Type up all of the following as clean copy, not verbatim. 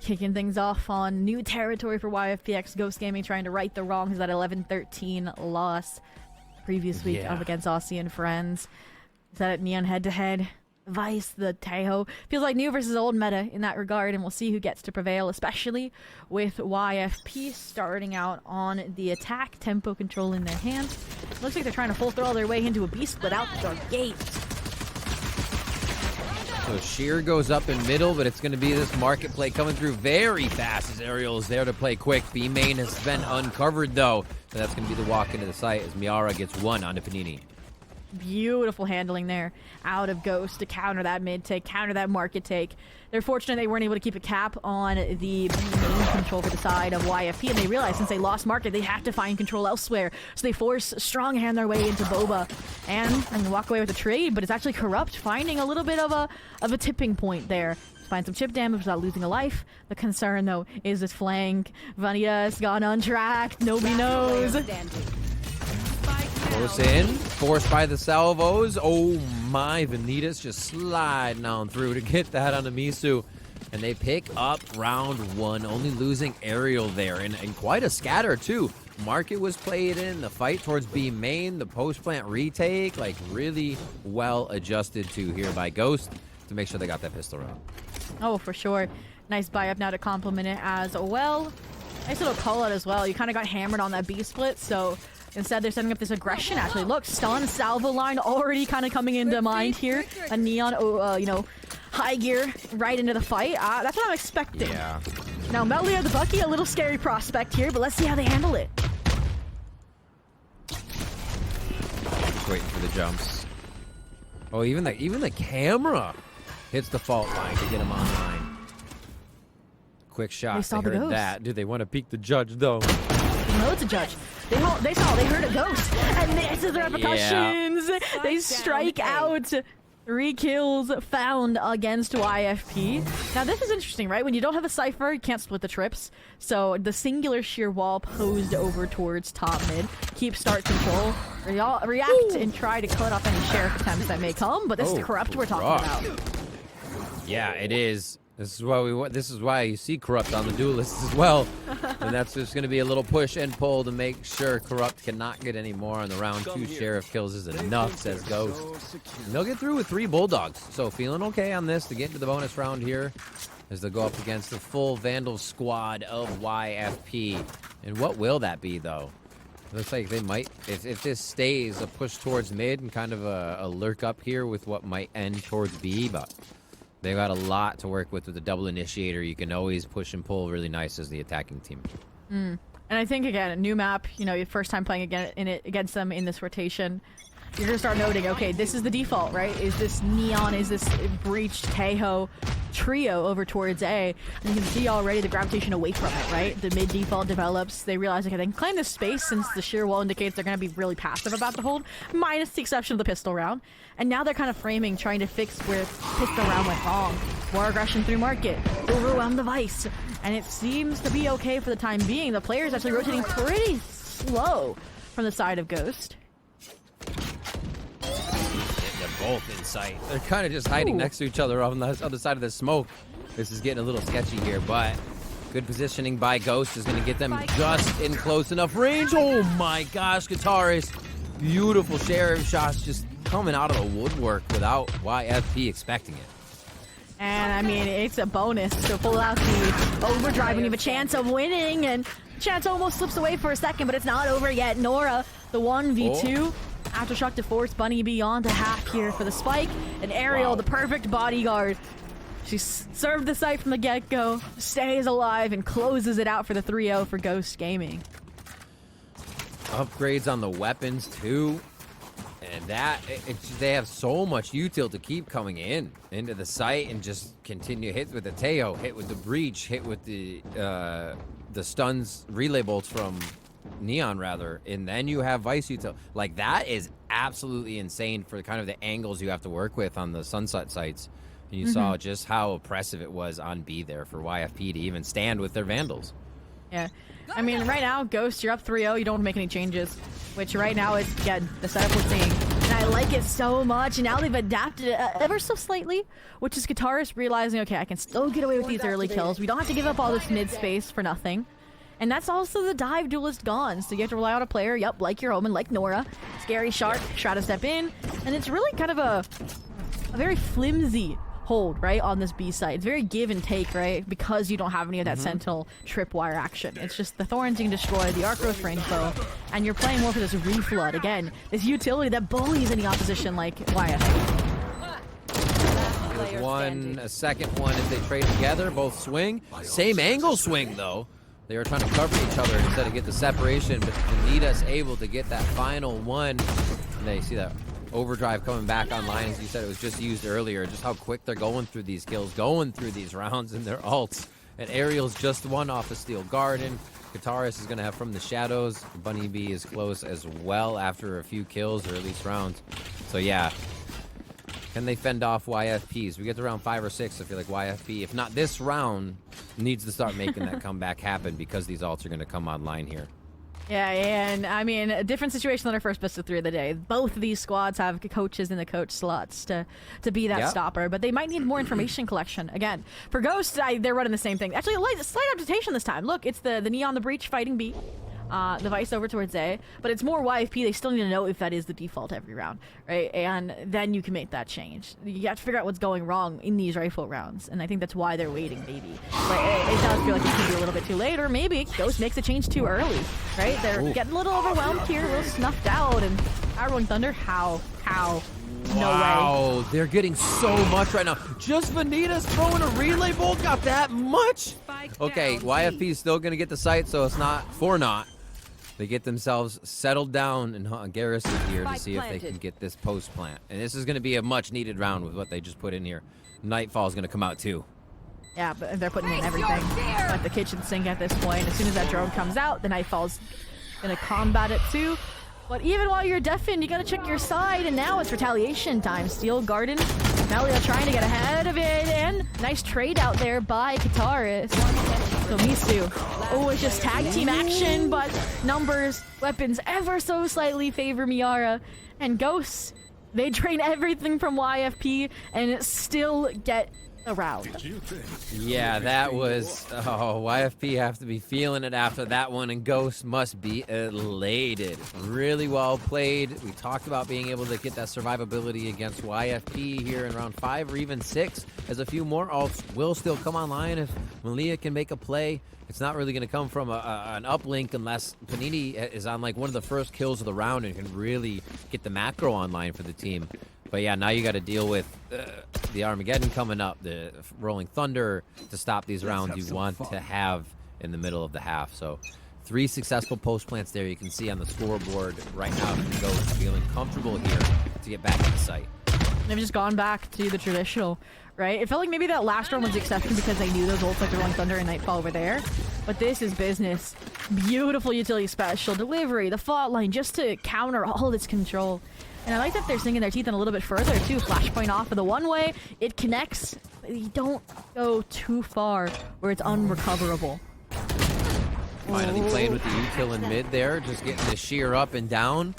kicking things off on new territory for YFP.X. Ghost Gaming, trying to right the wrongs of that 11-13 loss previous week up against Aussie and friends. Is that at Neon head-to-head? Vice, the Taeho. Feels like new versus old meta in that regard, and we'll see who gets to prevail, especially with YFP starting out on the attack, tempo control in their hands. Looks like they're trying to full throttle their way into a B split out the gate. So Sheer goes up in middle, but it's going to be this market play coming through very fast as Ariel is there to play quick. B main has been uncovered though, so that's going to be the walk into the site as Miara gets one onto Panini. Beautiful handling there out of Ghost to counter that mid take, counter that market take. They're fortunate they weren't able to keep a cap on the main control for the side of YFP, and they realized since they lost market, they have to find control elsewhere. So they force strong hand their way into Boba and walk away with a trade, but it's actually Corrupt finding a little bit of a tipping point there. Find some chip damage without losing a life. The concern, though, is this flank. Vanitas gone untracked. Nobody knows. Close in, forced by the salvos. Oh my, Vanitas just sliding on through to get that onto Misu. And they pick up round one, only losing Ariel there. And quite a scatter, too. Market was played in, the fight towards B main, the post-plant retake, like really well adjusted to here by Ghost to make sure they got that pistol round. Oh, for sure. Nice buy up now to complement it as well. Nice little call out as well. You kind of got hammered on that B split, so instead they're setting up this aggression. Actually, look, stun salvo line already kind of coming into mind here. A Neon, you know, high gear right into the fight. That's what I'm expecting. Yeah. Now, Melia the Bucky, a little scary prospect here, but let's see how they handle it. Just waiting for the jumps. Oh, even the camera hits the fault line to get him online. Quick shot. They saw they the heard ghost. that. Do they want to peek the judge though? No, it's a judge. They heard a ghost, and this is the repercussions. Yeah. They strike out. 3 kills found against YFP. Now this is interesting, right? When you don't have a Cypher, you can't split the trips. So the singular sheer wall posed over towards top mid. Keep start control. React and try to cut off any sheriff attempts that may come. But this is Corrupt we're talking about. Yeah, it is. This is why you see Corrupt on the duelists as well. And that's just going to be a little push and pull to make sure Corrupt cannot get any more on the round 2. Sheriff kills is enough, says Ghost. And they'll get through with 3 Bulldogs. So feeling okay on this to get into the bonus round here as they go up against the full Vandal squad of YFP. And what will that be, though? Looks like they might, if this stays a push towards mid and kind of a lurk up here with what might end towards B, but they've got a lot to work with the double initiator. You can always push and pull really nice as the attacking team. And I think, again, a new map, you know, your first time playing against them in this rotation, you're going to start noting, okay, this is the default, right? Is this Neon, is this breached Taeho trio over towards A? And you can see already the gravitation away from it, right? The mid default develops. They realize, okay, they can claim this space since the sheer wall indicates they're going to be really passive about the hold, minus the exception of the pistol round. And now they're kind of framing, trying to fix where pistol round went wrong. More aggression through market, overwhelm the Vice. And it seems to be okay for the time being. The player's actually rotating pretty slow from the side of Ghost. They're both in sight. They're kind of just hiding next to each other on the other side of the smoke. This is getting a little sketchy here, but good positioning by Ghost is going to get them just in close enough range. Oh my gosh, Guitarist. Beautiful sheriff shots just coming out of the woodwork without YFP expecting it. And I mean, it's a bonus to pull out the overdrive when you have a chance of winning, and chance almost slips away for a second, but it's not over yet. Nora, the 1v2. Aftershock to force Bunny beyond a half here for the spike. And Ariel, the perfect bodyguard. She served the site from the get-go, stays alive, and closes it out for the 3-0 for Ghost Gaming. Upgrades on the weapons, too. And they have so much util to keep coming into the site and just continue hit with the Teo, hit with the breach, hit with the stuns, relay bolts from Neon rather, and then you have Vice util. Like, that is absolutely insane for kind of the angles you have to work with on the Sunset sites. And you saw just how oppressive it was on B there for YFP to even stand with their Vandals. Yeah. I mean, right now, Ghost, you're up 3-0. You don't want to make any changes. Which right now is, again, the setup we're seeing. And I like it so much, and now they've adapted it ever so slightly, which is Guitarist realizing, okay, I can still get away with these early kills. We don't have to give up all this mid space for nothing. And that's also the dive duelist gone, so you have to rely on a player, yep, like your Omen, like Nora. Scary Shark, try to step in, and it's really kind of a very flimsy hold, right, on this B side. It's very give and take, right, because you don't have any of that Sentinel tripwire action. It's just the Thorns you can destroy, the Arc Growth for info, and you're playing more for this reflood. Again, this utility that bullies any opposition like YFP. There's one, a second one if they trade together, both swing. Same angle swing, though. They were trying to cover each other instead of get the separation, but Vanitas able to get that final one. And they see that overdrive coming back online, as you said, it was just used earlier. Just how quick they're going through these kills, going through these rounds in their ults. And Ariel's just one off a Steel Garden. Guitarist is going to have From the Shadows. Bunny B is close as well after a few kills, or at least rounds. So yeah, can they fend off YFPs? We get to round 5 or 6, I feel like YFP, if not this round, needs to start making that comeback happen because these ults are going to come online here. Yeah, and I mean, a different situation than our first best of 3 of the day. Both of these squads have coaches in the coach slots to be that stopper, but they might need more information collection. Again, for Ghost, they're running the same thing. Actually, a slight adaptation this time. Look, it's the Neon the Breach fighting B. The Vice over towards A, but it's more YFP. They still need to know if that is the default every round, right? And then you can make that change. You have to figure out what's going wrong in these rifle rounds, and I think that's why they're waiting, maybe. But it does feel like it could be a little bit too late, or maybe Ghost makes a change too early, right? They're getting a little overwhelmed here, a little snuffed out, and Power Rolling Thunder, how? No way. Wow, they're getting so much right now. Just Vanitas throwing a relay bolt got that much? Okay, YFP is still going to get the site, so it's not for naught. They get themselves settled down and garrison here to see if they can get this post plant. And this is going to be a much needed round with what they just put in here. Nightfall is going to come out too. Yeah, but they're putting in everything at the kitchen sink at this point. As soon as that drone comes out, the Nightfall's going to combat it too. But even while you're deafened, you got to check your side, and now it's retaliation time. Steel Garden, Melia trying to get ahead of it, and nice trade out there by Guitarist. So Misu, oh, it's just tag team action, but numbers, weapons ever so slightly favor Miara. And Ghosts, they drain everything from YFP and still get around. Yeah, that was, YFP have to be feeling it after that one, and Ghost must be elated. Really well played. We talked about being able to get that survivability against YFP here in round 5 or even 6, as a few more ults will still come online if Malia can make a play. It's not really going to come from an uplink unless Panini is on like one of the first kills of the round and can really get the macro online for the team. But yeah, now you got to deal with the Armageddon coming up, the Rolling Thunder to stop these rounds you want to have in the middle of the half. So 3 successful post plants there. You can see on the scoreboard right now from Ghost feeling comfortable here to get back in the site. They've just gone back to the traditional, right? It felt like maybe that last round was the exception because they knew those ults like the Rolling Thunder and Nightfall were there. But this is business. Beautiful utility special, delivery, the fault line, just to counter all this control. And I like that they're sinking their teeth in a little bit further too. Flashpoint off of the one-way. It connects. You don't go too far where it's unrecoverable. Finally playing with the util in mid there. Just getting the shear up and down.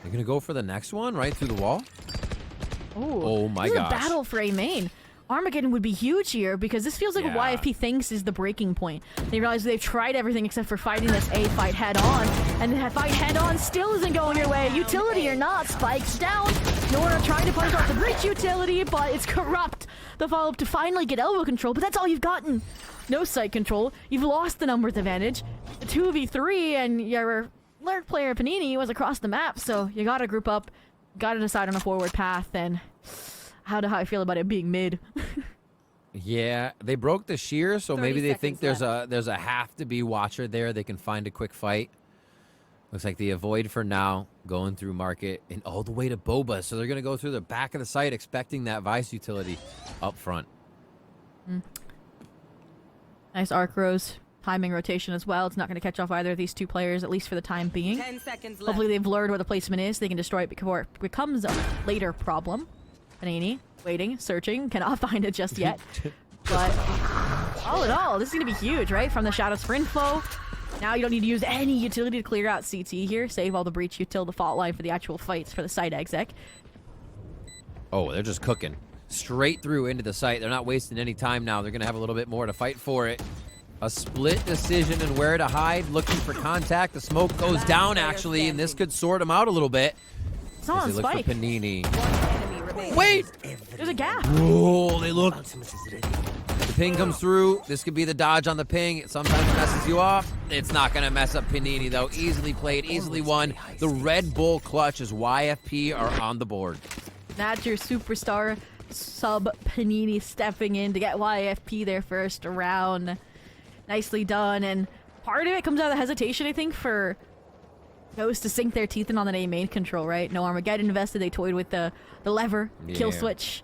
They're going to go for the next one right through the wall. Ooh. Oh my gosh. This is a battle for A main. Armageddon would be huge here because this feels like what YFP thinks is the breaking point. They realize they've tried everything except for fighting this A fight head on, and that fight head on still isn't going your way. Utility or not, spikes down. Nora trying to punch off the breach utility, but it's corrupt. The follow-up to finally get elbow control, but that's all you've gotten. No site control. You've lost the numbers advantage. 2v3, and your lurk player Panini was across the map, so you gotta group up, gotta decide on a forward path, and how I feel about it being mid. Yeah, they broke the shear, so maybe they think there's a have to be watcher there. They can find a quick fight. Looks like they avoid for now, going through market and all the way to Boba. So they're going to go through the back of the site, expecting that Vice utility up front. Nice arc rose. Timing rotation as well. It's not going to catch off either of these two players, at least for the time being. 10 seconds left. Hopefully they've learned where the placement is. They can destroy it before it becomes a later problem. Panini, waiting, searching, cannot find it just yet. But all in all, this is going to be huge, right? From the Shadows for info. Now you don't need to use any utility to clear out CT here. Save all the breach util, the fault line for the actual fights for the site exec. Oh, they're just cooking. Straight through into the site. They're not wasting any time now. They're going to have a little bit more to fight for it. A split decision and where to hide. Looking for contact. The smoke goes down, actually, and this could sort them out a little bit. It's not on They look Spike. for Panini. Wait! There's a gap. Oh, they look. The ping comes through. This could be the dodge on the ping. It sometimes messes you off. It's not going to mess up Panini, though. Easily played, easily won. The Red Bull clutch as YFP are on the board. That's your superstar sub Panini stepping in to get YFP their first round. Nicely done. And part of it comes out of the hesitation, I think, for Ghost to sink their teeth in on the A main control, right? No Armageddon invested. They toyed with the lever, kill switch.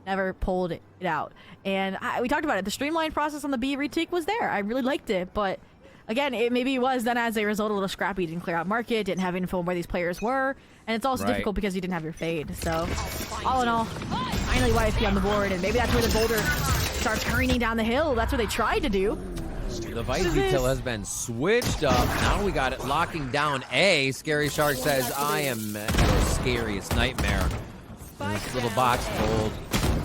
Never pulled it out. And we talked about it. The streamlined process on the B retake was there. I really liked it. But again, it maybe was then as a result a little scrappy. Didn't clear out market, didn't have info on where these players were. And it's also difficult because you didn't have your fade. So all in all, finally YFP on the board. And maybe that's where the boulder starts hurrying down the hill. That's what they tried to do. The Vice detail has been switched up. Now we got it locking down A. Scary Shark says, I am your scariest nightmare. And this little box gold.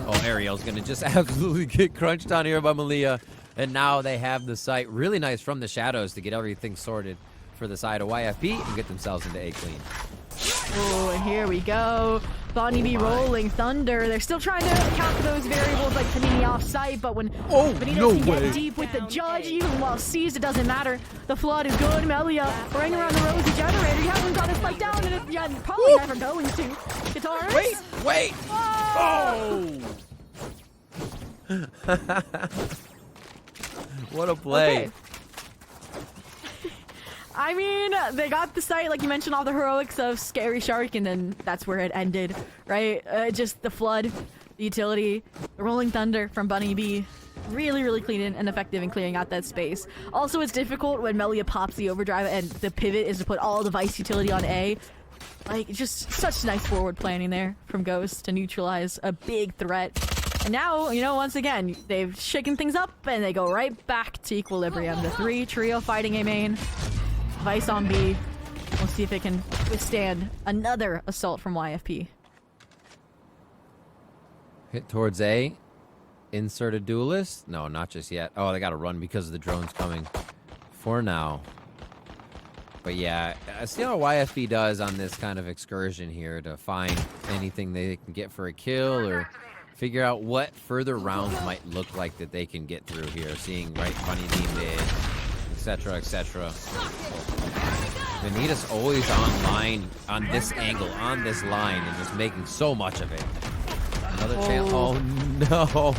Oh, Ariel's going to just absolutely get crunched on here by Malia. And now they have the site really nice from the shadows to get everything sorted for the side of YFP and get themselves into A clean. Oh, and here we go. Bonnie B rolling thunder. They're still trying to account for those variables like Panini off site, but when Benito can get deep with the judge, even while seized, it doesn't matter. The flood is good. Melia running around the Rosie generator. You haven't got a spike down, and you're probably never going to. Guitarist. Wait! Oh! What a play. Okay. I mean, they got the site, like you mentioned, all the heroics of Scary Shark, and then that's where it ended, right? Just the flood, the utility, the rolling thunder from Bunny B. Really, really clean and effective in clearing out that space. Also, it's difficult when Melia pops the overdrive and the pivot is to put all the Vice utility on A. Like, just such nice forward planning there from Ghost to neutralize a big threat. And now, you know, once again, they've shaken things up and they go right back to equilibrium. The 3 trio fighting A main. Vice on B. We'll see if it can withstand another assault from YFP. Hit towards A. Insert a duelist. No, not just yet. Oh, they got to run because the drone's coming for now. But yeah, see how YFP does on this kind of excursion here to find anything they can get for a kill or figure out what further rounds might look like that they can get through here. Seeing right Bunny B mid, etc., etc. Vanitas always online on this angle, on this line, and just making so much of it. Another chance. Oh no!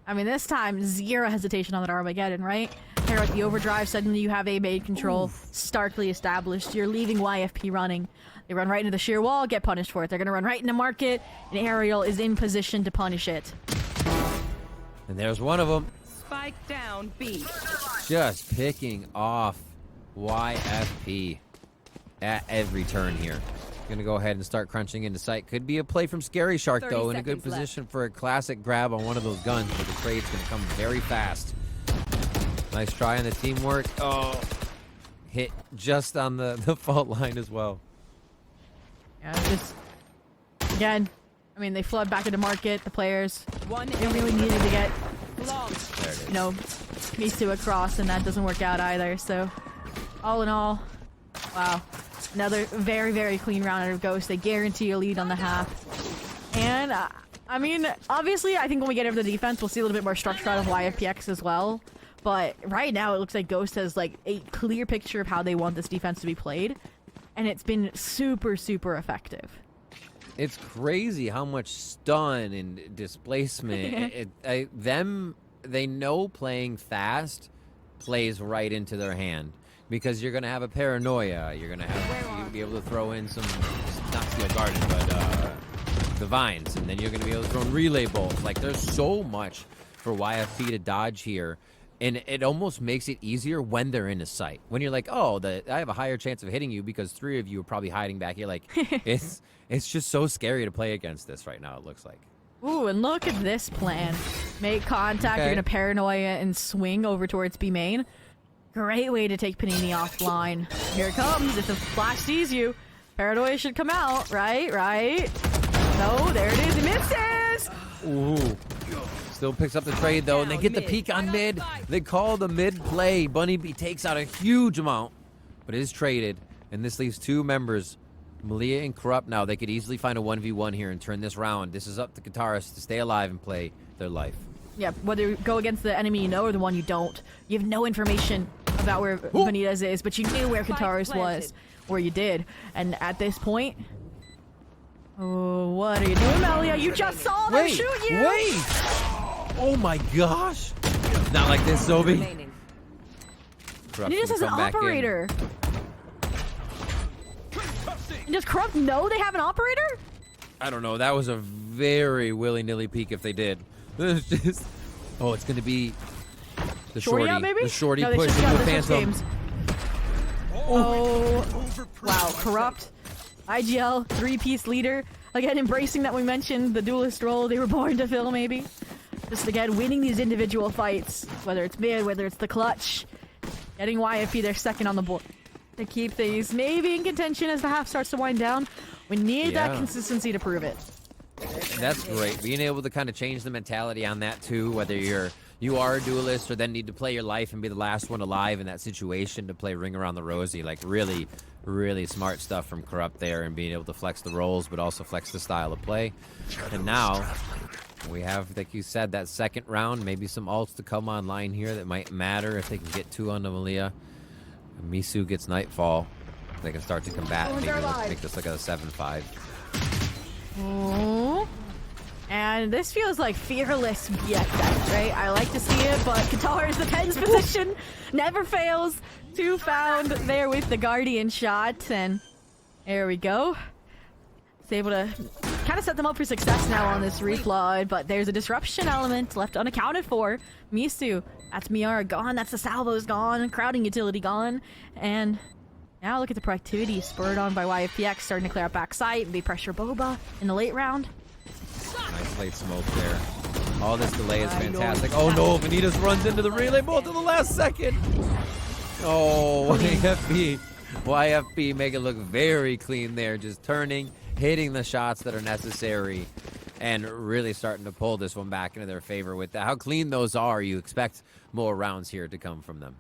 I mean, this time, zero hesitation on that Armageddon, right? Here at the overdrive, suddenly you have A main control starkly established. You're leaving YFP running. They run right into the sheer wall, get punished for it. They're going to run right into market, and Ariel is in position to punish it. And there's one of them. Spike down B. Just picking off YFP at every turn here. Gonna go ahead and start crunching into sight. Could be a play from Scary Shark, though, in a good position for a classic grab on one of those guns, but the trade's gonna come very fast. Nice try on the teamwork. Oh, hit just on the fault line as well. Yeah, just, again, I mean, they flood back into market, the players. They really needed to get, you know, these two across, and that doesn't work out either, so all in all, wow. Another very, very clean round out of Ghost. They guarantee a lead on the half. And, I mean, obviously, I think when we get over the defense, we'll see a little bit more structure out of YFP.X as well. But right now, it looks like Ghost has, like, a clear picture of how they want this defense to be played. And it's been super, super effective. It's crazy how much stun and displacement. They know playing fast plays right into their hand. Because you're going to have a paranoia. You're going to have you'll be able to throw in some, not Steel Garden, but Divines. And then you're going to be able to throw in relay bolts. Like, there's so much for YFP to dodge here. And it almost makes it easier when they're in a sight. When you're like, oh, I have a higher chance of hitting you because 3 of you are probably hiding back here. Like, it's just so scary to play against this right now, it looks like. Ooh, and look at this plan. Make contact, you're going to paranoia and swing over towards B main. Great way to take Panini offline. Here it comes. If the flash sees you, Paranoia should come out. Right? No, there it is. It misses! Ooh. Still picks up the trade, though, and they get the peek on mid. They call the mid play. Bunny B takes out a huge amount, but is traded, and this leaves 2 members, Malia and Corrupt. Now, they could easily find a 1v1 here and turn this round. This is up to Guitarists to stay alive and play their life. Yeah, whether you go against the enemy you know or the one you don't. You have no information about where Benitez is, but you knew where Guitarist was, or you did. And at this point... Oh, what are you doing, Melia? You just saw them shoot you! Wait! Oh my gosh! Not like this, Zobi. Benitez has an operator. And does Corrupt know they have an operator? I don't know. That was a very willy-nilly peek if they did. It's just, oh, it's going to be the shorty. Out, maybe? The shorty no, push into a phantom. Oh, wow. Corrupt. IGL, 3-piece leader. Again, embracing that we mentioned, the duelist role they were born to fill, maybe. Just, again, winning these individual fights. Whether it's mid, whether it's the clutch. Getting YFP their second on the board. To keep things maybe in contention as the half starts to wind down. We need that consistency to prove it. That's great. Being able to kind of change the mentality on that too, whether you are a duelist or then need to play your life and be the last one alive in that situation to play Ring Around the Rosie. Like really, really smart stuff from Corrupt there and being able to flex the roles but also flex the style of play. And now we have, like you said, that second round, maybe some ults to come online here that might matter if they can get 2 onto Malia. Misu gets Nightfall. They can start to combat and maybe make this like a 7-5. Oh. And this feels like fearless VCT, right? I like to see it, but Qatar's defense position never fails. 2 found there with the Guardian shot, and there we go. It's able to kind of set them up for success now on this reflood, but there's a disruption element left unaccounted for. Misu, that's Miara gone, that's the salvos gone, crowding utility gone, and now look at the proactivity spurred on by YFP.X starting to clear out backside and be pressure Boba in the late round. Nice late smoke there. All this delay is fantastic. Oh no, Benitez runs into the relay bolt in the last second. Oh, YFP make it look very clean there, just turning, hitting the shots that are necessary, and really starting to pull this one back into their favor with that. How clean those are, you expect more rounds here to come from them.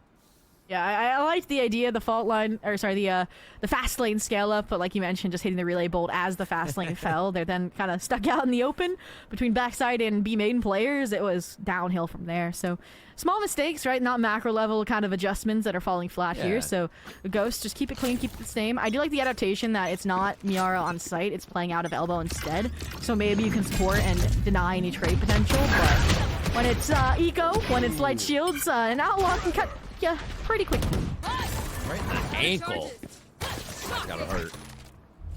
Yeah, I like the idea, the fault line, or sorry, the fast lane scale up, but like you mentioned, just hitting the relay bolt as the fast lane fell. They're then kind of stuck out in the open between backside and B main players. It was downhill from there. So small mistakes, right? Not macro level kind of adjustments that are falling flat here. So Ghost, just keep it clean, keep it the same. I do like the adaptation that it's not Miara on site, it's playing out of elbow instead. So maybe you can support and deny any trade potential, but when it's eco, when it's light shields, an outlaw can cut. Yeah, pretty quick. Right in the ankle. That's gotta hurt.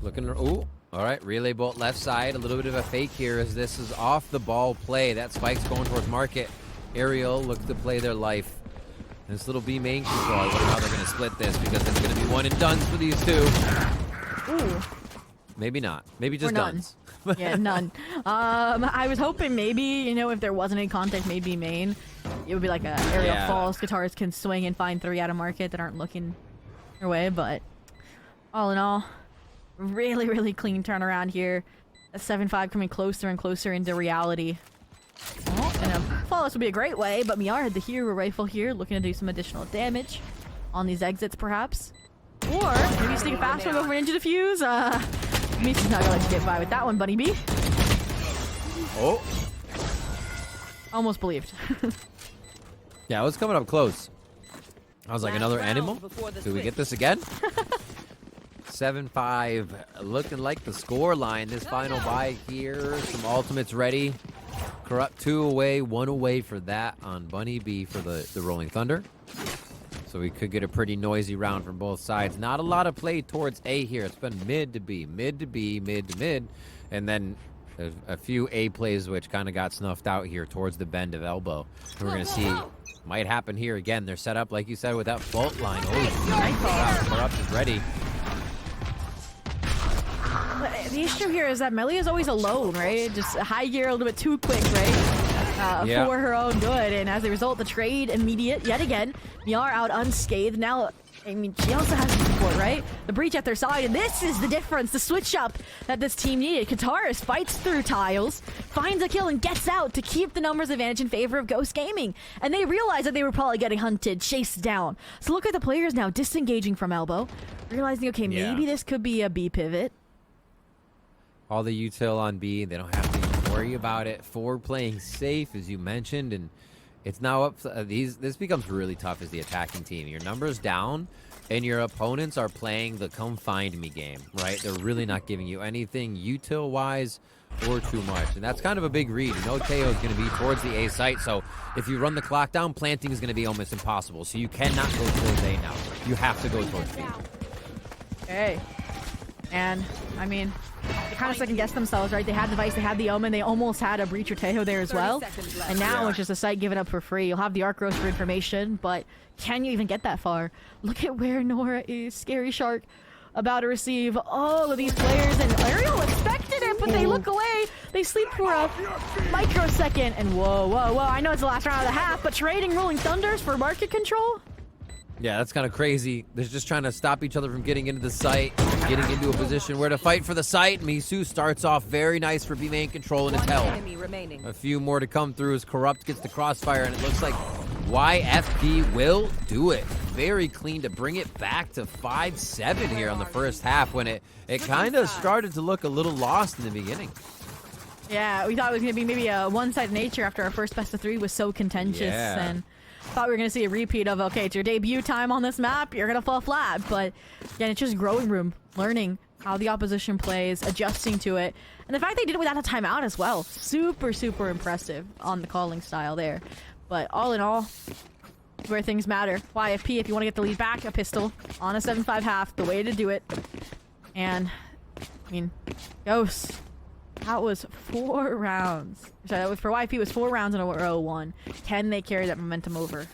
Looking, ooh, all right, relay bolt left side. A little bit of a fake here as this is off the ball play. That spike's going towards market. Ariel looks to play their life. This little B main control. I wonder how they're gonna split this because it's gonna be one and done for these 2. Ooh. Maybe not. Maybe just duns. Yeah, none. I was hoping maybe, you know, if there wasn't any contact, maybe main, it would be like a aerial falls. Guitarists can swing and find 3 out of market that aren't looking their way, but all in all, really, really clean turnaround here. A 7-5 coming closer and closer into reality. Oh, and a flawless would be a great way, but Miara had the hero rifle here, looking to do some additional damage on these exits, perhaps. Or maybe sneak a fast one over into the fuse. Misu's not gonna let you get by with that one, Bunny B. Oh. Almost believed. Yeah, it was coming up close. I was like, another animal? Do we get this again? 7-5, looking like the score line. This final buy here. Some ultimates ready. Corrupt 2 away, 1 away for that on Bunny B for the Rolling Thunder. So we could get a pretty noisy round from both sides. Not a lot of play towards A here. It's been mid to B, mid to B, mid to mid. And then a few A plays which kind of got snuffed out here towards the bend of elbow. And we're going to see, might happen here again. They're set up, like you said, with that fault line. Oh, Corrupt is ready. The issue here is that Melia is always alone, right? Just a high gear a little bit too quick, right? for her own good. And as a result, the trade immediate yet again. Miar out unscathed. Now, I mean, she also has the support, right? The breach at their side, and this is the difference, the switch up that this team needed. Kataris fights through tiles, finds a kill, and gets out to keep the numbers advantage in favor of Ghost Gaming. And they realize that they were probably getting hunted, chased down. So look at the players now disengaging from elbow, realizing, okay, maybe this could be a B pivot. All the util on B, they don't have to even worry about it. Forward playing safe, as you mentioned, and it's now up to, this becomes really tough as the attacking team. Your numbers down, and your opponents are playing the come find me game, right? They're really not giving you anything util-wise or too much. And that's kind of a big read. You know Teo is going to be towards the A site, so if you run the clock down, planting is going to be almost impossible. So you cannot go towards A now. You have to go towards B. Okay. And, I mean, they kind of second-guessed themselves, right? They had the Vice, they had the Omen, they almost had a Breach or Tejo there as well. And now it's just a site given up for free. You'll have the Arc Rose for information, but can you even get that far? Look at where Nora is. Scary Shark about to receive all of these players, and Ariel expected it, but they look away. They sleep for a microsecond, and whoa, whoa, whoa. I know it's the last round of the half, but trading Rolling Thunders for market control? Yeah, that's kind of crazy. They're just trying to stop each other from getting into the site, getting into a position where to fight for the site. Misu starts off very nice for B main control, and it's held. A few more to come through as Corrupt gets the crossfire, and it looks like YFP will do it. Very clean to bring it back to 5-7 here on the first half, when it kind of started to look a little lost in the beginning. Yeah, we thought it was going to be maybe a one-sided nature after our first best of 3 was so contentious, and thought we were going to see a repeat of, okay, it's your debut time on this map, you're going to fall flat. But again, it's just growing room, learning how the opposition plays, adjusting to it. And the fact they did it without a timeout as well, super, super impressive on the calling style there. But all in all, where things matter. YFP, if you want to get the lead back, a pistol on a 7-5 half, the way to do it. And, I mean, Ghost, that was 4 rounds. Sorry, that was, for YFP, it was 4 rounds in a row won. Can they carry that momentum over?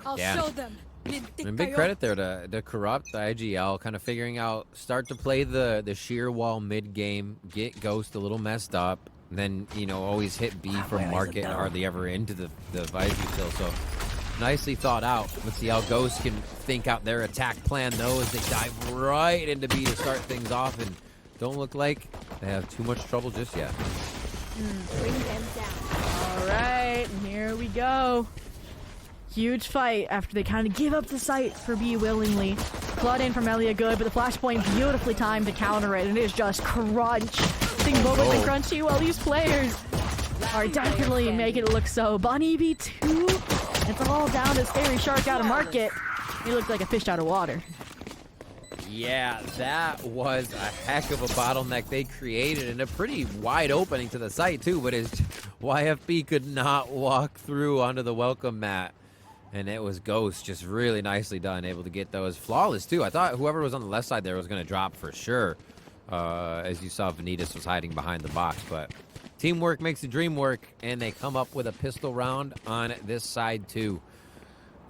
I'll show them. And big credit there to Corrupt, the IGL, kind of figuring out, start to play the sheer wall mid-game, get Ghost a little messed up, then, you know, always hit B from market and hardly ever into the Vice util. So nicely thought out. Let's see how Ghost can think out their attack plan, though, as they dive right into B to start things off, and don't look like they have too much trouble just yet. Bring them down. All right, here we go. Huge fight after they kind of give up the site for B willingly. Flood in from Elia good, but the flashpoint beautifully timed to counter it, and it is just crunch. Things both and crunchy while these players are definitely making it look so. Bunny B2, it's all down to Scary Shark out of market. He looked like a fish out of water. Yeah, that was a heck of a bottleneck they created, and a pretty wide opening to the site too, but his YFP could not walk through onto the welcome mat. And it was Ghost, just really nicely done, able to get those. Flawless too. I thought whoever was on the left side there was going to drop for sure. As you saw, Vanitas was hiding behind the box, but teamwork makes the dream work, and they come up with a pistol round on this side too.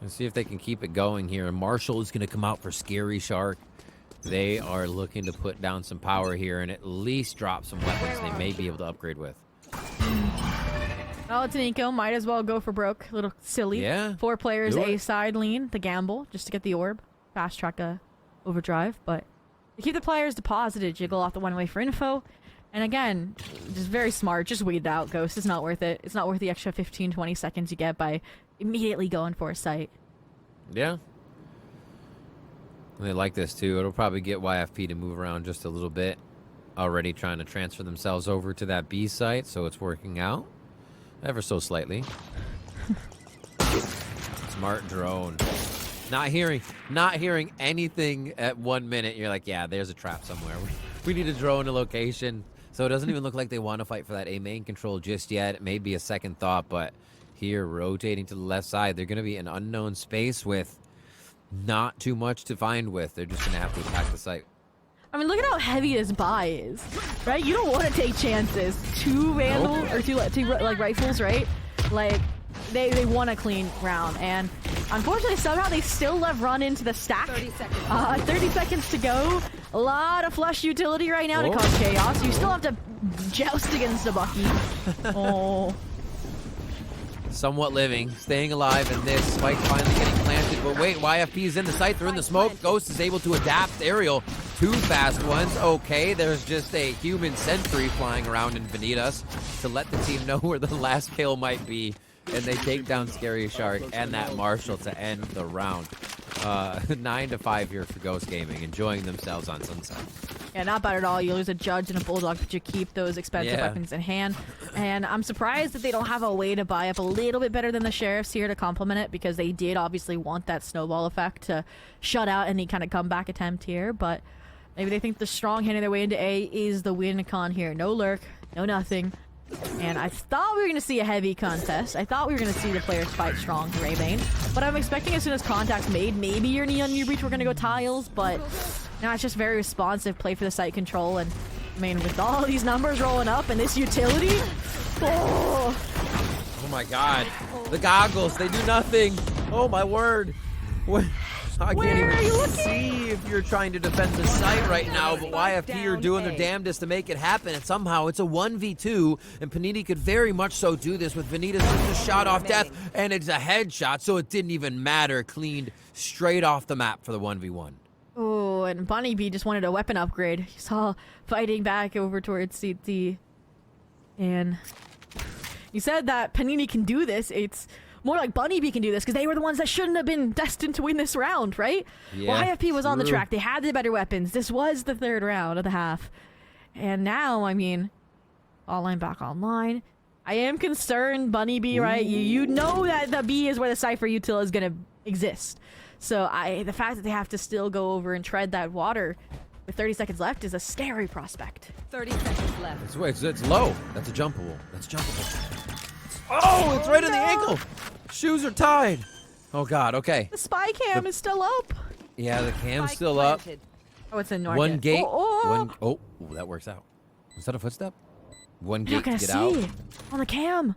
Let's see if they can keep it going here. And Marshall is going to come out for Scary Shark. They are looking to put down some power here and at least drop some weapons they may be able to upgrade with. Well, it's an eco. Might as well go for broke. A little silly. Yeah. 4 players A side lean, the gamble, just to get the orb. Fast track overdrive, but to keep the players deposited, jiggle off the one-way for info. And again, just very smart. Just weed it out, Ghost. It's not worth it. It's not worth the extra 15, 20 seconds you get by immediately going for a site. Yeah. And they like this too. It'll probably get YFP to move around just a little bit. Already trying to transfer themselves over to that B site, so it's working out. Ever so slightly. Smart drone. Not hearing anything at 1 minute. You're like, yeah, there's a trap somewhere. We need a drone a location. So it doesn't even look like they want to fight for that A main control just yet. It may be a second thought, but here, rotating to the left side, they're going to be in unknown space with not too much to find with. They're just going to have to attack the site. I mean, look at how heavy this buy is, right? You don't want to take chances. 2 Vandal, or two like rifles, right? Like, they want a clean round, and unfortunately, somehow they still let run into the stack. 30 seconds to go. A lot of flush utility right now to cause chaos. You still have to joust against a Bucky. Oh. somewhat living, staying alive, and this spike finally getting planted. But wait, YFP is in the site. They're in the smoke. Ghost is able to adapt. Aerial, 2 fast ones. Okay, there's just a human sentry flying around in Vanitas to let the team know where the last kill might be. And they take down Scary Shark and that Marshall to end the round. 9-5 here for Ghost Gaming, enjoying themselves on Sunset. Yeah, not bad at all. You lose a Judge and a Bulldog, but you keep those expensive weapons in hand. And I'm surprised that they don't have a way to buy up a little bit better than the Sheriffs here to complement it, because they did obviously want that snowball effect to shut out any kind of comeback attempt here. But maybe they think the strong handing their way into A is the win con here. No lurk, no nothing. And I thought we were going to see a heavy contest. I thought we were going to see the players fight strong Raybane. But I'm expecting as soon as contact's made, maybe your Neon New Breach, we're going to go tiles. But now it's just very responsive play for the site control. And I mean, with all these numbers rolling up and this utility, oh my god. The goggles, they do nothing. Oh my word. What? I can't even see if you're trying to defend the site right now, but YFP are doing their damnedest to make it happen, and somehow it's a 1v2, and Panini could very much so do this with Vanitas just a shot off death, and it's a headshot, so it didn't even matter. Cleaned straight off the map for the 1v1. Oh, and Bunny B just wanted a weapon upgrade. You saw fighting back over towards CT, and you said that Panini can do this. It's more like Bunny B can do this because they were the ones that shouldn't have been destined to win this round, right? Yeah, well, IFP was on the track. They had the better weapons. This was the 3rd round of the half. And now, I mean, online back online. I am concerned, Bunny B, right? You know that the B is where the Cypher util is going to exist. So the fact that they have to still go over and tread that water with 30 seconds left is a scary prospect. 30 seconds left. It's low. That's a jumpable. That's jumpable. Oh, it's right in the ankle. Shoes are tied. Oh god, okay. The spy cam is still up. Yeah, the cam's still up. Oh, it's in North. One gate. Oh, that works out. Was that a footstep? One gate to get out. On the cam.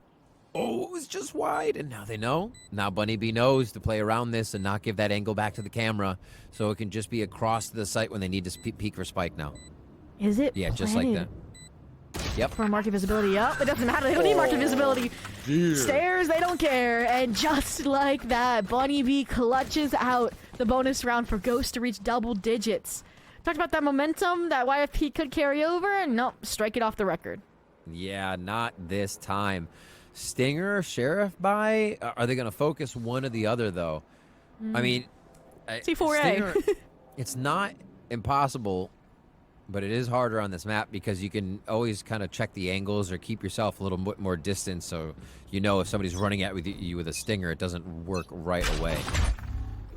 Oh, it was just wide, and now they know. Now Bunny B knows to play around this and not give that angle back to the camera, so it can just be across the site when they need to peek for spike now. Is it? Yeah, just like that. Yep. For market visibility up. It doesn't matter. They don't need market visibility. Dear. Stairs, they don't care. And just like that, Bunny B clutches out the bonus round for Ghost to reach double digits. Talked about that momentum that YFP could carry over, and nope, strike it off the record. Yeah, not this time. Stinger, Sheriff buy? Are they going to focus one or the other, though? I mean, C4A. Stinger, it's not impossible, but it is harder on this map because you can always kind of check the angles or keep yourself a little bit more distance, so you know if somebody's running at you with a Stinger, it doesn't work right away.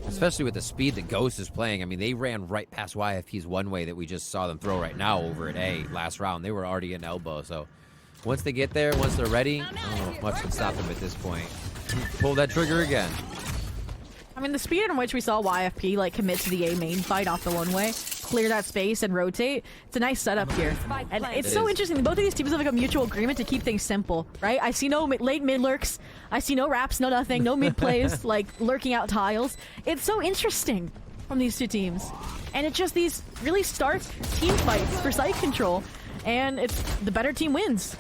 Especially with the speed that Ghost is playing. I mean, they ran right past YFP's one way that we just saw them throw right now over at A last round. They were already in elbow, so once they get there, once they're ready, I don't know if much can stop them at this point. Pull that trigger again. I mean, the speed in which we saw YFP like commit to the A main fight off the one-way, clear that space and rotate, it's a nice setup here. And it's so interesting. Both of these teams have like a mutual agreement to keep things simple, right? I see no late mid lurks. I see no wraps, no nothing, no mid plays, like lurking out tiles. It's so interesting from these two teams. And it just these really stark team fights for site control. And it's the better team wins.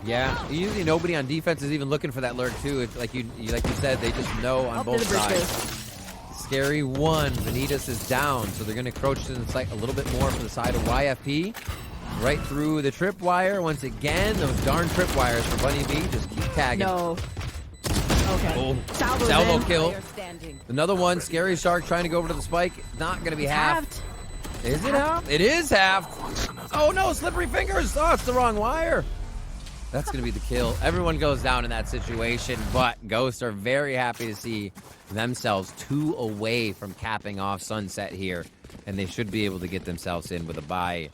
Yeah, usually nobody on defense is even looking for that lurk too. It's like you said, they just know on both sides. Scary one, Vanitas is down, so they're gonna crouch to the site a little bit more from the side of YFP. Right through the tripwire once again. Those darn tripwires for Bunny B just keep tagging. No. Okay. Oh, salvo kill. Another one, Scary Shark trying to go over to the spike. Not gonna be halved. Is it halved? It is halved. Oh no, slippery fingers. Oh, it's the wrong wire. That's going to be the kill. Everyone goes down in that situation, but Ghosts are very happy to see themselves 2 away from capping off Sunset here, and they should be able to get themselves in with a bye.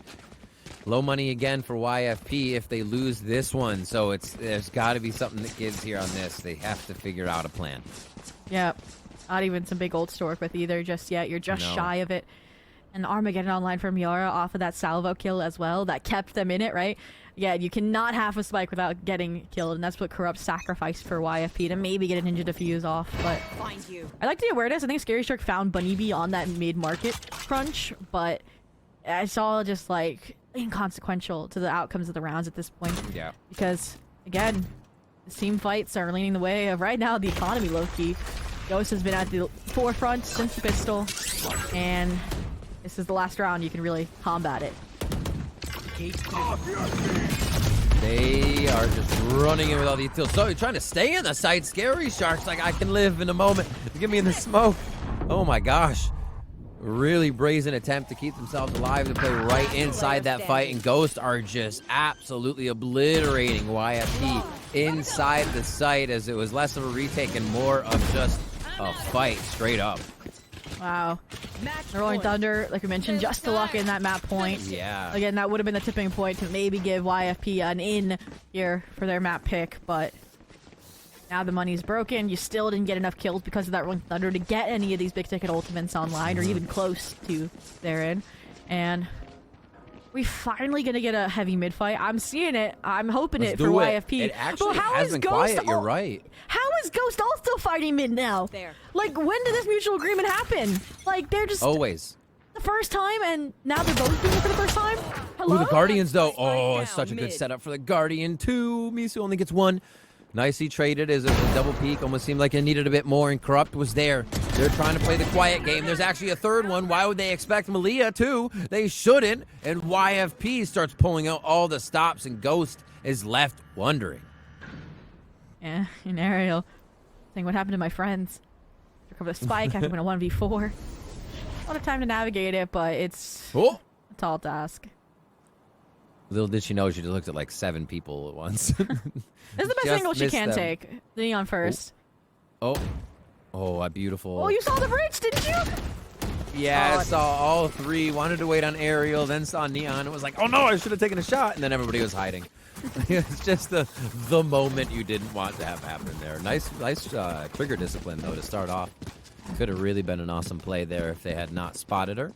Low money again for YFP if they lose this one, so there's got to be something that gives here on this. They have to figure out a plan. Yeah, not even some big old to work with either just yet. You're just shy of it. And Armageddon online from Miara off of that salvo kill as well. That kept them in it, right? Yeah, you cannot have a spike without getting killed, and that's what Corrupt sacrificed for YFP to maybe get a ninja defuse off. But I like the awareness. I think Scary Shark found Bunny B on that mid-market crunch, but it's all just like inconsequential to the outcomes of the rounds at this point. Yeah. Because again, team fights are leaning the way of right now the economy low-key. Ghost has been at the forefront since the pistol, and this is the last round you can really combat it. They are just running in with all the kills. So you're trying to stay in the site. Scary Sharks like, I can live in a moment. Get me in the smoke. Oh my gosh. Really brazen attempt to keep themselves alive, to play right inside that fight. And Ghost are just absolutely obliterating YFP inside the site, as it was less of a retake and more of just a fight straight up. Wow. The Rolling Thunder, like we mentioned, just to lock in that map point. Yeah. Again, that would have been the tipping point to maybe give YFP an in here for their map pick, but now the money's broken. You still didn't get enough kills because of that Rolling Thunder to get any of these big ticket ultimates online, or even close to therein. And we finally gonna get a heavy mid fight. I'm seeing it. I'm hoping Let's it for do YFP. It actually but how has is been Ghost quiet. You're right. How is Ghost also fighting mid now? There. Like, when did this mutual agreement happen? Like, they're just Always. the first time, and now they're both doing it for the first time? Hello? Ooh, the Guardians, though. Oh, down it's such a good mid. setup for the Guardian, too. Misu only gets one. Nicely traded as a double peek. Almost seemed like it needed a bit more, and Corrupt was there. They're trying to play the quiet game. There's actually a third one. Why would they expect Malia, too? They shouldn't. And YFP starts pulling out all the stops, and Ghost is left wondering. Yeah, in Ariel. Saying, what happened to my friends? Recover the spike after winning a 1v4. A lot of time to navigate it, but it's Oh! a tall task. Little did she know, she just looked at like 7 people at once. This is the best Just angle she missed can them. take. The Neon first. Oh. Oh, a beautiful. Oh, you saw the bridge, didn't you? Yeah, Oh, I saw all 3. Wanted to wait on Ariel, then saw Neon. It was like, oh no, I should have taken a shot. And then everybody was hiding. It's just the moment you didn't want to have happen there. Nice trigger discipline, though, to start off. Could have really been an awesome play there if they had not spotted her.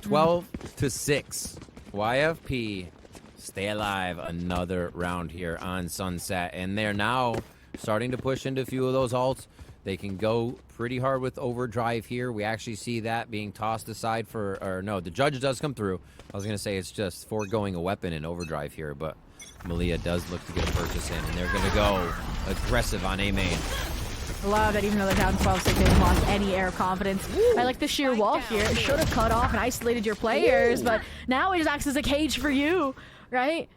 12-6. YFP stay alive another round here on Sunset. And they're now starting to push into a few of those ults. They can go pretty hard with overdrive here. We actually see that being tossed aside for, or no, the judge does come through. I was going to say it's just foregoing a weapon in overdrive here, but Malia does look to get a purchase in, and they're going to go aggressive on A main. I love that even though they're down 12-6, they haven't lost any air of confidence. I like the sheer wall here. It should have cut off and isolated your players, but now it just acts as a cage for you, right?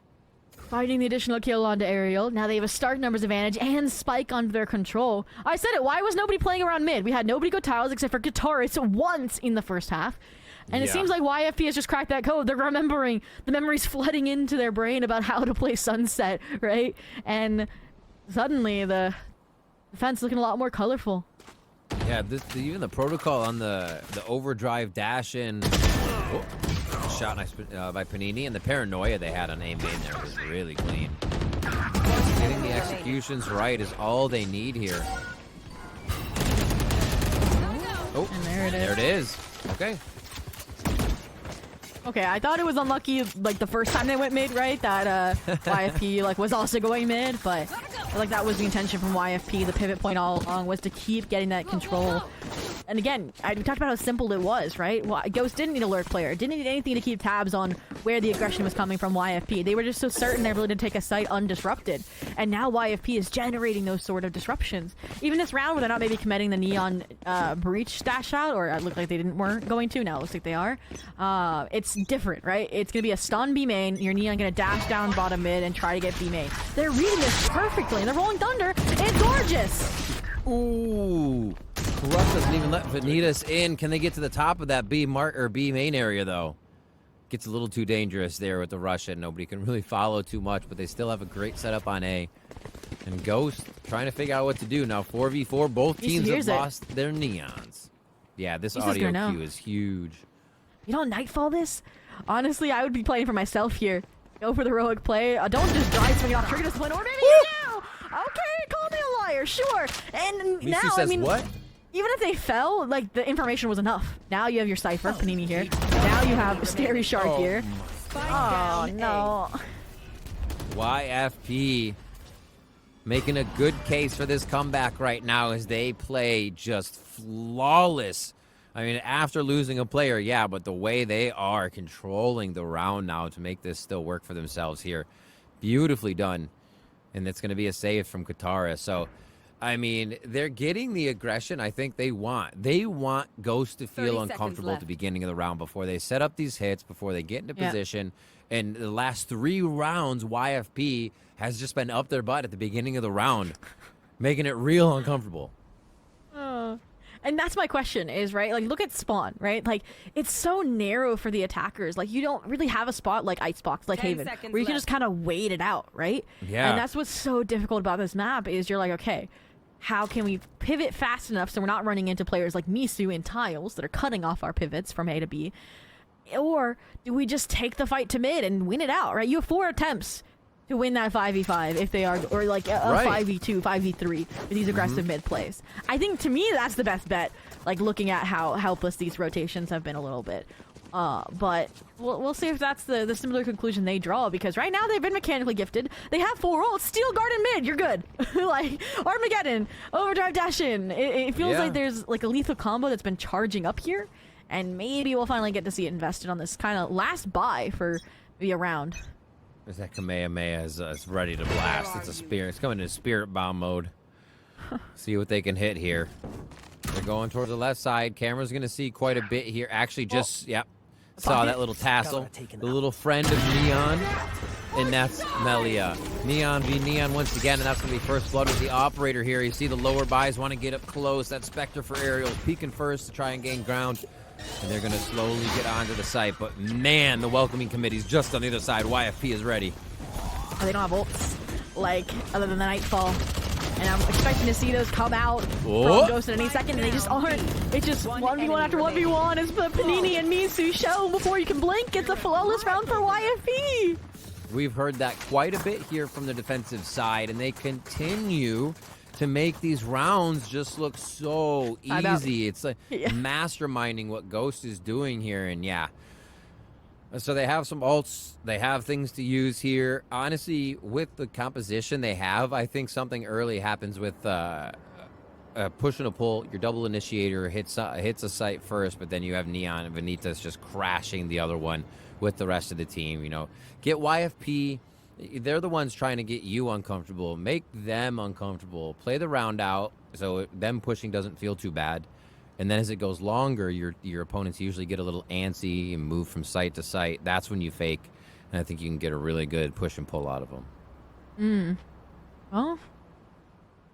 Finding the additional kill onto Ariel. Now they have a start numbers advantage and Spike under their control. I said it. Why was nobody playing around mid? We had nobody go tiles except for Guitarist once in the first half. And it seems like YFP has just cracked that code. They're remembering. The memories flooding into their brain about how to play Sunset, right? And suddenly the defense looking a lot more colorful. Yeah, even the protocol on the overdrive dash in. Oh, shot nice by Panini, and the paranoia they had on A main there was really clean. Getting the executions right is all they need here. Oh, And there it is. there it is. Okay. Okay, I thought it was unlucky, like, the first time they went mid, right? That YFP, like, was also going mid, but I feel like that was the intention from YFP. The pivot point all along was to keep getting that control. And again, we talked about how simple it was, right? Ghost didn't need a lurk player, didn't need anything to keep tabs on where the aggression was coming from YFP. They were just so certain they were able to take a site undisrupted. And now YFP is generating those sort of disruptions. Even this round where they're not maybe committing the Neon breach stash out, or it looked like they weren't going to, now it looks like they are. It's different, right? It's going to be a stun B main, your Neon going to dash down bottom mid and try to get B main. They're reading this perfectly, and they're rolling Thunder. It's gorgeous! Ooh. Corrupt doesn't even let Vanitas in. Can they get to the top of that B main area, though? Gets a little too dangerous there with the Russian. Nobody can really follow too much, but they still have a great setup on A. And Ghost trying to figure out what to do. Now 4v4, both teams have lost their Neons. Yeah, this audio cue is huge. You don't Nightfall this? Honestly, I would be playing for myself here. Go for the heroic play. Don't just drive swing off trigger discipline, or maybe you do! Okay, call me a liar, sure. And Misu now, says I mean, what? even if they fell, like, the information was enough. Now you have your Cypher, Panini here. Now you have Scary Shark here. Oh, no. YFP making a good case for this comeback right now as they play just flawless. I mean, after losing a player, yeah, but the way they are controlling the round now to make this still work for themselves here. Beautifully done. and it's going to be a save from Katara. So, I mean, they're getting the aggression I think they want. They want Ghost to 30 feel seconds uncomfortable at the left. beginning of the round before they set up these hits, before they get into Yeah. position. And the last 3 rounds, YFP has just been up their butt at the beginning of the round, making it real uncomfortable. And that's my question is, right, like, look at spawn, right? Like, it's so narrow for the attackers. Like, you don't really have a spot like Icebox, like 10 Haven, seconds where you can left. just kind of wait it out, right? Yeah. And that's what's so difficult about this map is you're like, okay, how can we pivot fast enough so we're not running into players like Misu and Tiles that are cutting off our pivots from A to B? Or do we just take the fight to mid and win it out, right? You have 4 attempts to win that 5v5 if they are, or like a Right. 5v2, 5v3 with these aggressive mid plays. I think to me that's the best bet, like looking at how helpless these rotations have been a little bit. But we'll see if that's the similar conclusion they draw, because right now they've been mechanically gifted. They have 4 ults, steal guard and mid, you're good. Like Armageddon, overdrive dash in. It feels Yeah. like there's like a lethal combo that's been charging up here, and maybe we'll finally get to see it invested on this kind of last buy for maybe a round. There's that Kamehameha is ready to blast. It's a spirit. It's coming into spirit bomb mode. See what they can hit here. They're going towards the left side. Camera's going to see quite a bit here. Actually, just, yep. Saw that little tassel. The little friend of Neon. And that's Melia. Neon v Neon once again, and that's going to be first blood with the operator here. You see the lower buys want to get up close. That Spectre for aerials peeking first to try and gain ground. And they're going to slowly get onto the site. But man, the welcoming committee's just on the other side. YFP is ready. They don't have ults, like, other than the Nightfall. And I'm expecting to see those come out Oh. from Ghost at any second, and they just aren't. It's just 1v1 after 1v1. It's the Panini and Misu show before you can blink. It's a flawless round for YFP. We've heard that quite a bit here from the defensive side, and they continue to make these rounds just look so I'm out. easy. It's like Yeah. masterminding what Ghost is doing here, and yeah. So they have some ults. They have things to use here. Honestly, with the composition they have, I think something early happens with push and a pull. Your double initiator hits a site first, but then you have Neon and Vanitas just crashing the other one with the rest of the team. You know, get YFP. They're the ones trying to get you uncomfortable. Make them uncomfortable. Play the round out so them pushing doesn't feel too bad. And then as it goes longer, your opponents usually get a little antsy and move from site to site. That's when you fake. And I think you can get a really good push and pull out of them. Well,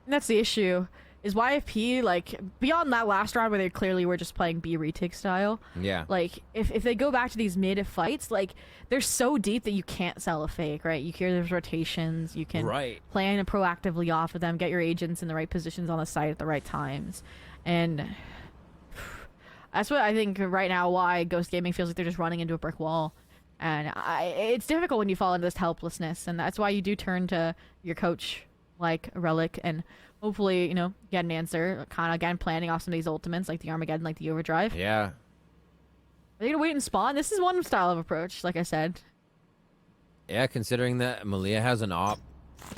that's the issue. Is YFP, like, beyond that last round where they clearly were just playing B retake style, Yeah. like, if they go back to these mid fights, like, they're so deep that you can't sell a fake, right? You hear there's rotations, you can Right. plan proactively off of them, get your agents in the right positions on the site at the right times. And that's what I think right now why Ghost Gaming feels like they're just running into a brick wall. And it's difficult when you fall into this helplessness, and that's why you do turn to your coach, like Relic, and hopefully, you know, get an answer. Kind of, again, planning off some of these ultimates, like the Armageddon, like the Overdrive. Yeah. Are they going to wait and spawn? This is one style of approach, like I said. Yeah, considering that Malia has an op,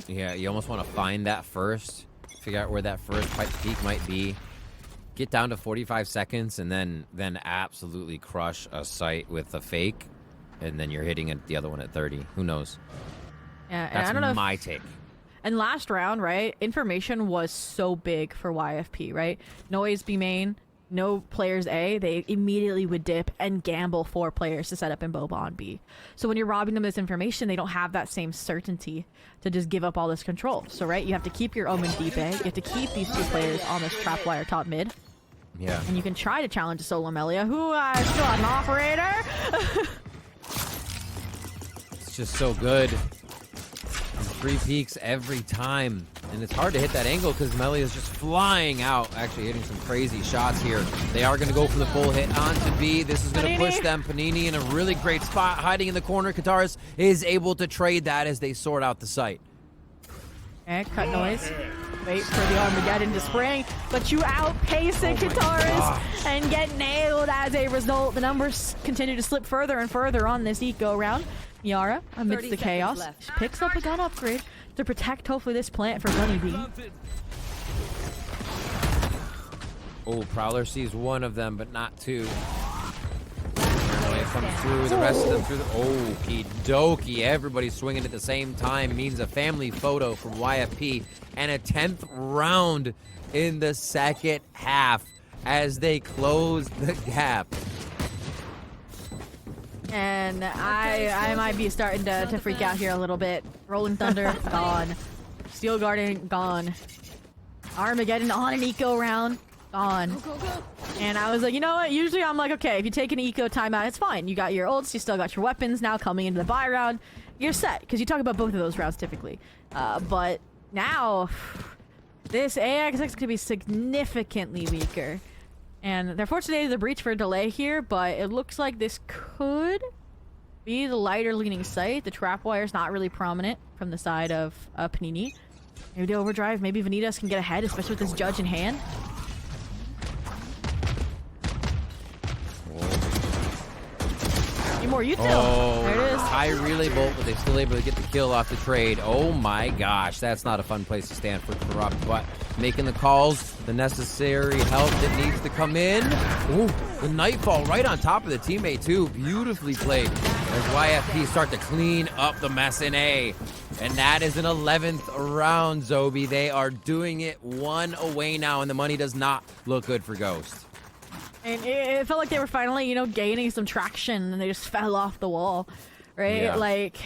yeah, you almost want to find that first. Figure out where that first peak might be. Get down to 45 seconds, and then absolutely crush a site with a fake. And then you're hitting the other one at 30. Who knows? Yeah, and That's I don't know if my take. And last round, right, information was so big for YFP, right? Noise B main, no players A, they immediately would dip and gamble 4 players to set up in Boba on B. So when you're robbing them this information, they don't have that same certainty to just give up all this control. So, right, you have to keep your Omen deep A, you have to keep these 2 players on this trapwire top mid, Yeah. and you can try to challenge a solo Melia, who still has an operator. It's just so good. 3 peaks every time. And it's hard to hit that angle because Melia is just flying out, actually hitting some crazy shots here. They are going to go for the full hit onto B. This is going to push them. Panini in a really great spot, hiding in the corner. Kataris is able to trade that as they sort out the site. Okay, cut noise. Wait for the Armageddon to spring, but you outpace the Kataris and get nailed as a result. The numbers continue to slip further and further on this eco round. Yara, amidst 30 the chaos, seconds left. picks up a gun upgrade to protect, hopefully, this plant for Bunny B. Oh, Prowler sees one of them, but not 2. Paranoia comes through, the rest of them through the... Okie dokie. Everybody swinging at the same time means a family photo from YFP and a 10th round in the second half as they close the gap. And I might be starting to freak out here a little bit. Rolling Thunder, gone. Steel Garden, gone. Armageddon on an eco round, gone. And I was like, you know what? Usually I'm like, okay, if you take an eco timeout, it's fine. You got your ults, you still got your weapons. Now coming into the buy round, you're set. Because you talk about both of those rounds typically. But now, this AXX could be significantly weaker. And they're fortunate the breach for a delay here, but it looks like this could be the lighter leaning site. The trap wire is not really prominent from the side of Panini. Maybe the overdrive, maybe Vanitas can get ahead, especially with this judge in hand. Need more util. Oh, there it is. high relay bolt, but they're still able to get the kill off the trade. Oh my gosh, that's not a fun place to stand for Corrupt, but making the calls, the necessary help that needs to come in. Ooh, the Nightfall right on top of the teammate too. Beautifully played as YFP start to clean up the mess in A. And that is an 11th round, Zobi. They are doing it one away now, and the money does not look good for Ghost. And it felt like they were finally, you know, gaining some traction, and they just fell off the wall, right? Yeah. Like,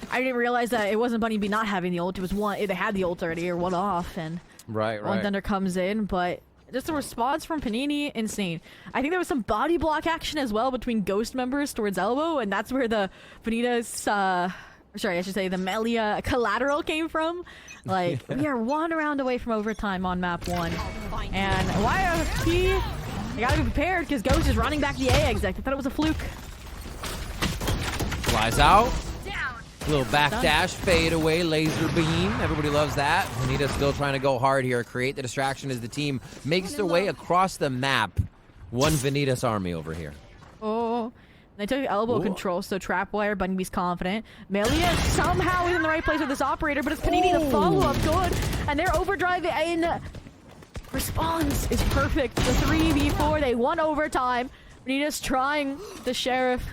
I didn't realize that it wasn't Bunny B not having the ult. It was one, they had the ult already, or one off, and Right. One Thunder comes in, but just the response from Panini, insane. I think there was some body block action as well between Ghost members towards Elbow, and that's where the Vanitas, sorry, I should say the Melia collateral came from. Like, we are one round away from overtime on map 1. And YFP, they gotta be prepared because Ghost is running back the A exec. I thought it was a fluke. Flies out. Little backdash, fade away, laser beam. Everybody loves that. Vanitas still trying to go hard here, create the distraction as the team makes their way across the map. One Vanitas army over here. Oh, they took elbow control, so Trapwire, Bunny B's confident. Melia somehow is in the right place with this operator, but it's Panini the follow-up good, and their overdrive in response is perfect. The 3v4, they won overtime. Vanitas trying the Sheriff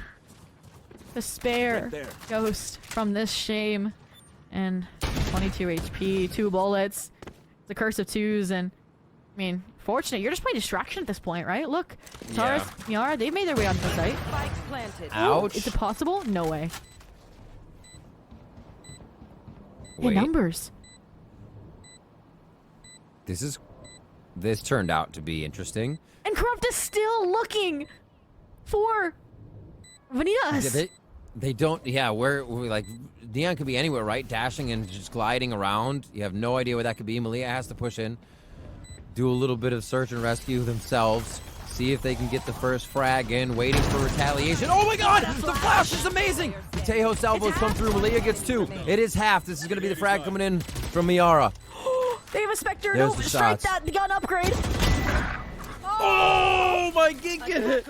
to spare Ghost from this shame. And 22 HP, 2 bullets. The curse of 2s, and I mean, fortunate. You're just playing distraction at this point, right? Look, Taurus, Miara, they've made their way onto the site. Ouch. Is it possible? No way. Wait. Hey, numbers. This turned out to be interesting. And Corrupt is still looking for Vanitas. They don't, yeah, we're like, Neon could be anywhere, right? Dashing and just gliding around. You have no idea where that could be. Malia has to push in, do a little bit of search and rescue themselves, see if they can get the first frag in, waiting for retaliation. Oh my god! The flash is amazing! The Tejo salvos come through. Malia gets 2. It is half. This is going to be the frag coming in from Miara. They have a Spectre. There's No, the straight shots. that gun upgrade. Oh my god!